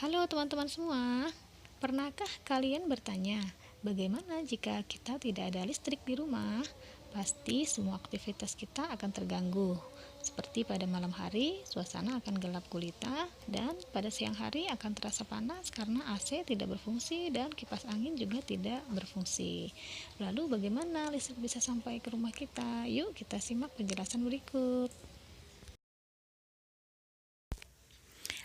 Halo teman-teman semua, pernahkah kalian bertanya, bagaimana jika kita tidak ada listrik di rumah? Pasti semua aktivitas kita akan terganggu. Seperti pada malam hari, suasana akan gelap gulita, dan pada siang hari akan terasa panas karena AC tidak berfungsi dan kipas angin juga tidak berfungsi. Lalu bagaimana listrik bisa sampai ke rumah kita? Yuk kita simak penjelasan berikut.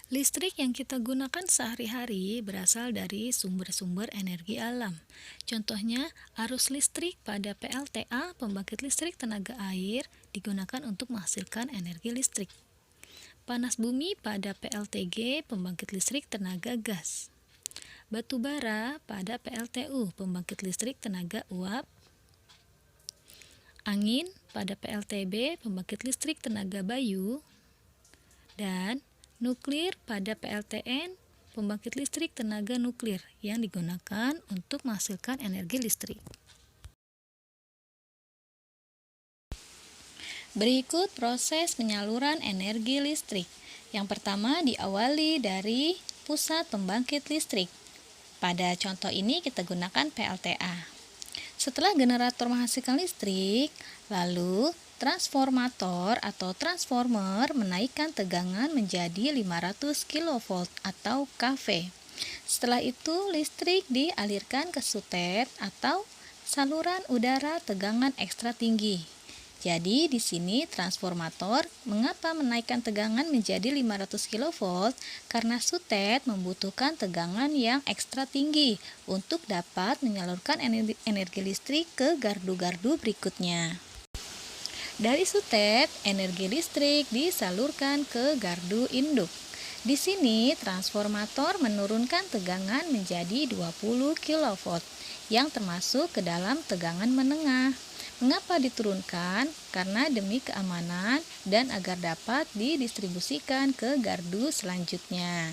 Listrik yang kita gunakan sehari-hari berasal dari sumber-sumber energi alam. Contohnya, arus listrik pada PLTA, pembangkit listrik tenaga air, digunakan untuk menghasilkan energi listrik. Panas bumi pada PLTG, pembangkit listrik tenaga gas. Batu bara pada PLTU, pembangkit listrik tenaga uap. Angin pada PLTB, pembangkit listrik tenaga bayu. Dan nuklir pada PLTN, pembangkit listrik tenaga nuklir yang digunakan untuk menghasilkan energi listrik. Berikut proses penyaluran energi listrik. Yang pertama diawali dari pusat pembangkit listrik. Pada contoh ini kita gunakan PLTA. Setelah generator menghasilkan listrik, lalu transformator atau transformer menaikkan tegangan menjadi 500 kV atau kV. Setelah itu listrik dialirkan ke sutet atau saluran udara tegangan ekstra tinggi. Jadi di sini transformator mengapa menaikkan tegangan menjadi 500 kV? Karena sutet membutuhkan tegangan yang ekstra tinggi untuk dapat menyalurkan energi listrik ke gardu-gardu berikutnya. Dari sutet, energi listrik disalurkan ke gardu induk. Di sini transformator menurunkan tegangan menjadi 20 kV yang termasuk ke dalam tegangan menengah. Mengapa diturunkan? Karena demi keamanan dan agar dapat didistribusikan ke gardu selanjutnya.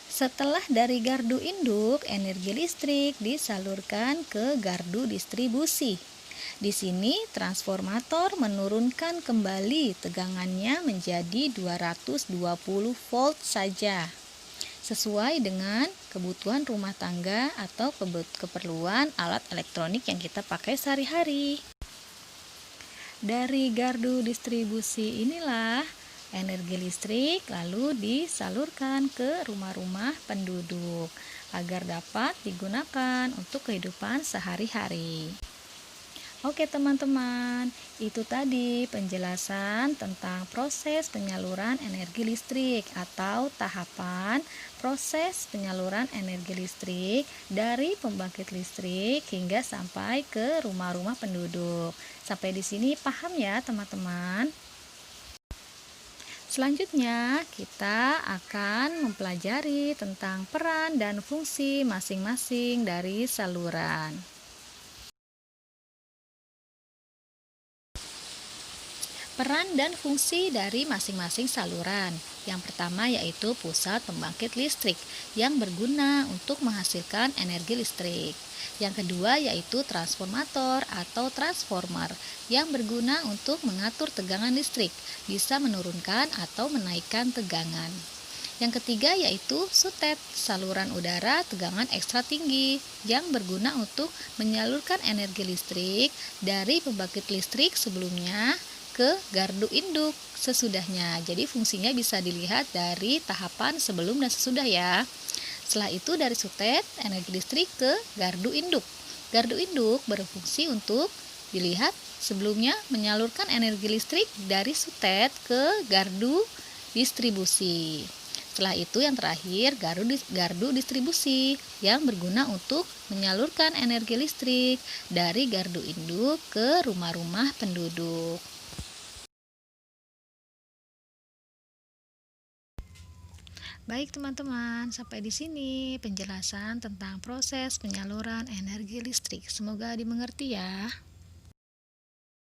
Setelah dari gardu induk, energi listrik disalurkan ke gardu distribusi. Di sini transformator menurunkan kembali tegangannya menjadi 220 volt saja, sesuai dengan kebutuhan rumah tangga atau keperluan alat elektronik yang kita pakai sehari-hari. Dari gardu distribusi inilah energi listrik lalu disalurkan ke rumah-rumah penduduk agar dapat digunakan untuk kehidupan sehari-hari. Oke teman-teman, itu tadi penjelasan tentang proses penyaluran energi listrik atau tahapan proses penyaluran energi listrik dari pembangkit listrik hingga sampai ke rumah-rumah penduduk. Sampai di sini paham ya teman-teman? Selanjutnya kita akan mempelajari tentang peran dan fungsi masing-masing dari saluran. Peran dan fungsi dari masing-masing saluran. Yang pertama yaitu pusat pembangkit listrik yang berguna untuk menghasilkan energi listrik. Yang kedua yaitu transformator atau transformer yang berguna untuk mengatur tegangan listrik, bisa menurunkan atau menaikkan tegangan. Yang ketiga yaitu sutet, saluran udara tegangan ekstra tinggi yang berguna untuk menyalurkan energi listrik dari pembangkit listrik sebelumnya ke gardu induk sesudahnya. Jadi fungsinya bisa dilihat dari tahapan sebelum dan sesudah ya. Setelah itu dari sutet energi listrik ke gardu induk. Gardu induk berfungsi untuk dilihat sebelumnya menyalurkan energi listrik dari sutet ke gardu distribusi. Setelah itu yang terakhir gardu distribusi yang berguna untuk menyalurkan energi listrik dari gardu induk ke rumah-rumah penduduk. Baik teman-teman, sampai di sini penjelasan tentang proses penyaluran energi listrik. Semoga dimengerti ya.